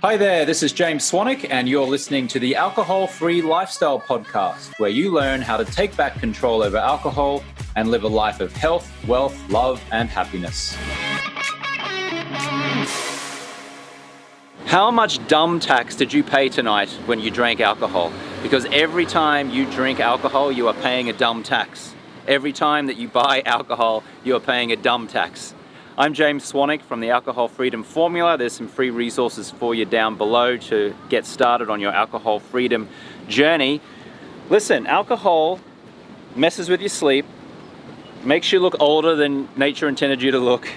Hi there, this is James Swanwick, and you're listening to the Alcohol-Free Lifestyle Podcast, where you learn how to take back control over alcohol and live a life of health, wealth, love, and happiness. How much dumb tax did you pay tonight when you drank alcohol? Because every time you drink alcohol, you are paying a dumb tax. Every time that you buy alcohol, you are paying a dumb tax. I'm James Swanwick from the Alcohol Freedom Formula. There's some free resources for you down below to get started on your alcohol freedom journey. Listen, alcohol messes with your sleep, makes you look older than nature intended you to look,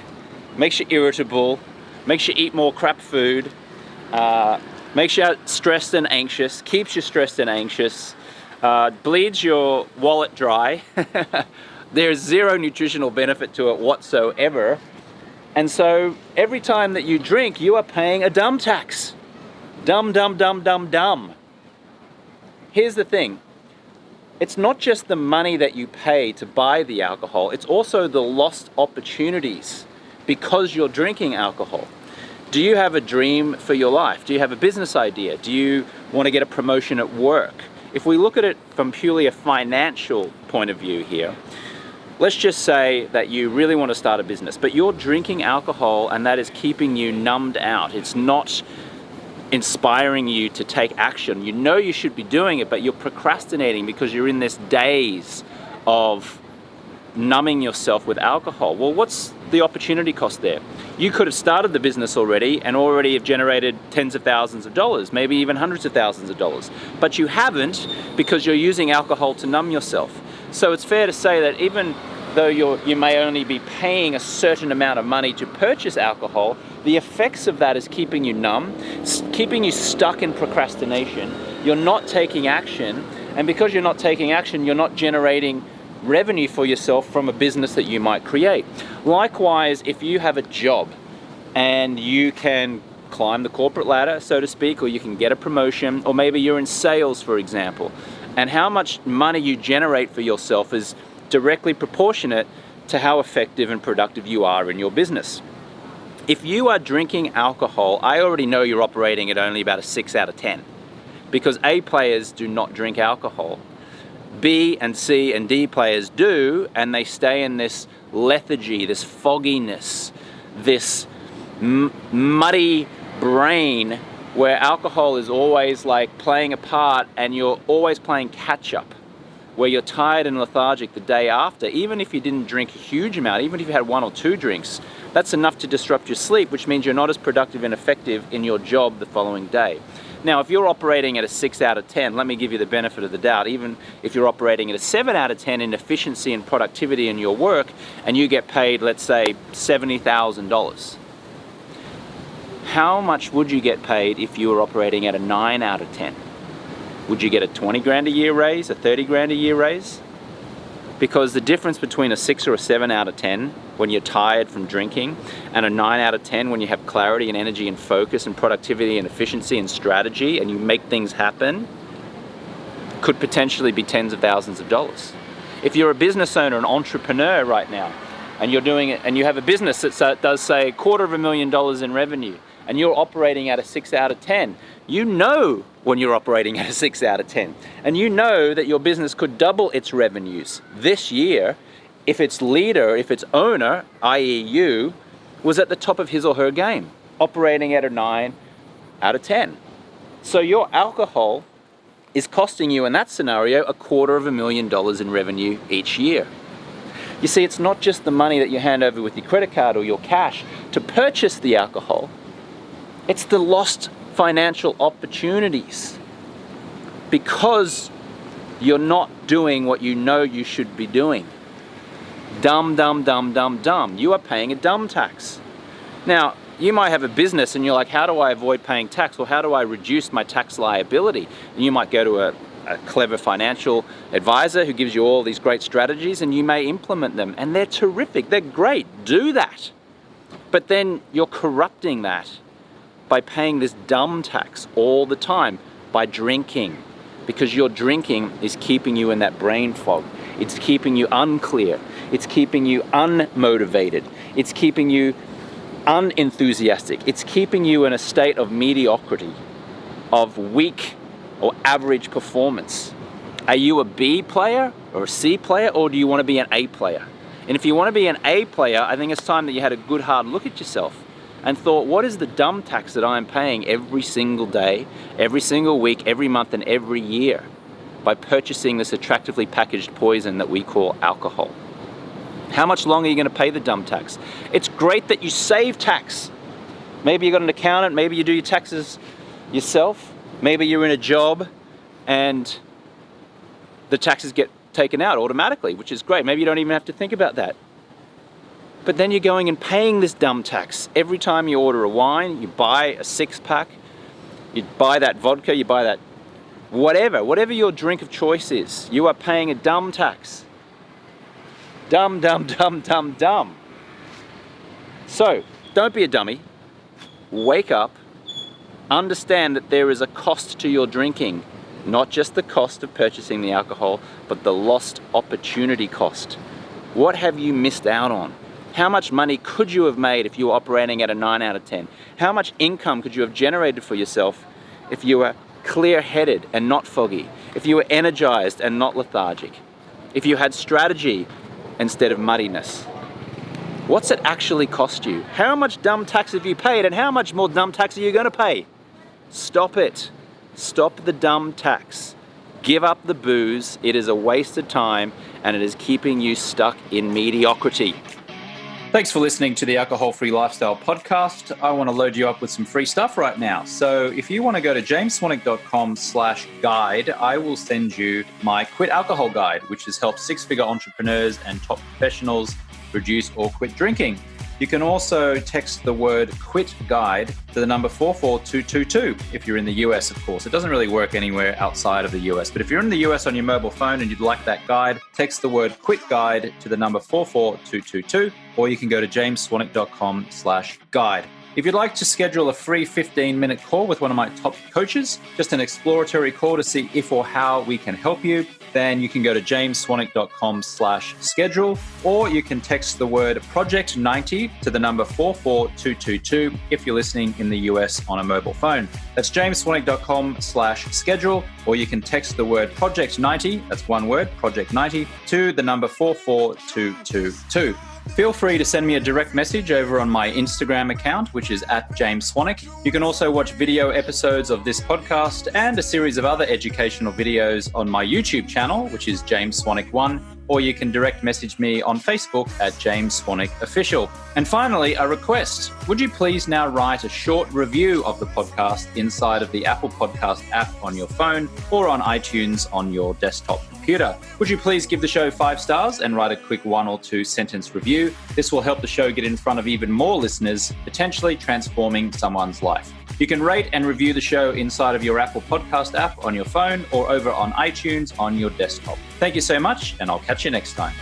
makes you irritable, makes you eat more crap food, makes you stressed and anxious, keeps you stressed and anxious, bleeds your wallet dry. There's zero nutritional benefit to it whatsoever. And so every time that you drink, you are paying a dumb tax. Dumb, dumb, dumb, dumb, dumb. Here's the thing. It's not just the money that you pay to buy the alcohol, it's also the lost opportunities because you're drinking alcohol. Do you have a dream for your life? Do you have a business idea? Do you want to get a promotion at work? If we look at it from purely a financial point of view here, let's just say that you really want to start a business, but you're drinking alcohol and that is keeping you numbed out. It's not inspiring you to take action. You know you should be doing it, but you're procrastinating because you're in this daze of numbing yourself with alcohol. Well, what's the opportunity cost there? You could have started the business already and already have generated tens of thousands of dollars, maybe even hundreds of thousands of dollars, but you haven't because you're using alcohol to numb yourself. So it's fair to say that even though you may only be paying a certain amount of money to purchase alcohol, the effects of that is keeping you numb, keeping you stuck in procrastination. You're not taking action, and because you're not taking action, you're not generating revenue for yourself from a business that you might create. Likewise, if you have a job and you can climb the corporate ladder, so to speak, or you can get a promotion, or maybe you're in sales, for example, and how much money you generate for yourself is directly proportionate to how effective and productive you are in your business. If you are drinking alcohol, I already know you're operating at only about a 6 out of 10 because A players do not drink alcohol. B and C and D players do, and they stay in this lethargy, this fogginess, this muddy brain where alcohol is always like playing a part and you're always playing catch up, where you're tired and lethargic the day after. Even if you didn't drink a huge amount, even if you had 1 or 2 drinks, that's enough to disrupt your sleep, which means you're not as productive and effective in your job the following day. Now, if you're operating at a 6 out of 10, let me give you the benefit of the doubt. Even if you're operating at a 7 out of 10 in efficiency and productivity in your work, and you get paid, let's say, $70,000, how much would you get paid if you were operating at a 9 out of 10? Would you get a 20 grand a year raise, a 30 grand a year raise? Because the difference between a 6 or a 7 out of 10 when you're tired from drinking and a 9 out of 10 when you have clarity and energy and focus and productivity and efficiency and strategy and you make things happen could potentially be tens of thousands of dollars. If you're a business owner, an entrepreneur right now, and you're doing it and you have a business that does say $250,000 in revenue, and you're operating at a 6 out of 10, you know when you're operating at a 6 out of 10. And you know that your business could double its revenues this year if its leader, if its owner, i.e. you, was at the top of his or her game, operating at a 9 out of 10. So your alcohol is costing you in that scenario $250,000 in revenue each year. You see, it's not just the money that you hand over with your credit card or your cash to purchase the alcohol. It's the lost financial opportunities because you're not doing what you know you should be doing. Dumb, dumb, dumb, dumb, dumb. You are paying a dumb tax. Now, you might have a business and you're like, how do I avoid paying tax? Or how do I reduce my tax liability? And you might go to a clever financial advisor who gives you all these great strategies and you may implement them. And they're terrific. They're great. Do that. But then you're corrupting that by paying this dumb tax all the time by drinking, because your drinking is keeping you in that brain fog. It's keeping you unclear. It's keeping you unmotivated. It's keeping you unenthusiastic. It's keeping you in a state of mediocrity, of weak or average performance. Are you a B player or a C player, or do you want to be an A player? And if you want to be an A player, I think it's time that you had a good hard look at yourself and thought, what is the dumb tax that I'm paying every single day, every single week, every month, and every year by purchasing this attractively packaged poison that we call alcohol? How much longer are you going to pay the dumb tax? It's great that you save tax. Maybe you got an accountant, maybe you do your taxes yourself, maybe you're in a job and the taxes get taken out automatically, which is great. Maybe you don't even have to think about that. But then you're going and paying this dumb tax. Every time you order a wine, you buy a 6-pack, you buy that vodka, you buy that whatever your drink of choice is, you are paying a dumb tax. Dumb, dumb, dumb, dumb, dumb. So, don't be a dummy. Wake up. Understand that there is a cost to your drinking. Not just the cost of purchasing the alcohol, but the lost opportunity cost. What have you missed out on? How much money could you have made if you were operating at a 9 out of 10? How much income could you have generated for yourself if you were clear-headed and not foggy? If you were energized and not lethargic? If you had strategy instead of muddiness? What's it actually cost you? How much dumb tax have you paid, and how much more dumb tax are you going to pay? Stop it. Stop the dumb tax. Give up the booze. It is a waste of time, and it is keeping you stuck in mediocrity. Thanks for listening to the Alcohol Free Lifestyle podcast. I want to load you up with some free stuff right now. So if you want to go to jamesswanwick.com/guide, I will send you my Quit Alcohol Guide, which has helped 6-figure entrepreneurs and top professionals reduce or quit drinking. You can also text the word QUIT GUIDE to the number 44222 if you're in the US, of course. It doesn't really work anywhere outside of the US. But if you're in the US on your mobile phone and you'd like that guide, text the word QUIT GUIDE to the number 44222, or you can go to jamesswanwick.com/guide. If you'd like to schedule a free 15-minute call with one of my top coaches, just an exploratory call to see if or how we can help you, then you can go to jamesswanwick.com/schedule, or you can text the word Project 90 to the number 44222 if you're listening in the US on a mobile phone. That's jamesswanwick.com/schedule, or you can text the word Project 90, that's one word, Project 90, to the number 44222. Feel free to send me a direct message over on my Instagram account, which is @JamesSwanwick. You can also watch video episodes of this podcast and a series of other educational videos on my YouTube channel, which is James Swanwick 1, or you can direct message me on Facebook @JamesSwanwickOfficial. And finally, a request. Would you please now write a short review of the podcast inside of the Apple Podcast app on your phone or on iTunes on your desktop computer? Would you please give the show 5 stars and write a quick 1 or 2 sentence review? This will help the show get in front of even more listeners, potentially transforming someone's life. You can rate and review the show inside of your Apple Podcast app on your phone or over on iTunes on your desktop. Thank you so much, and I'll catch you next time.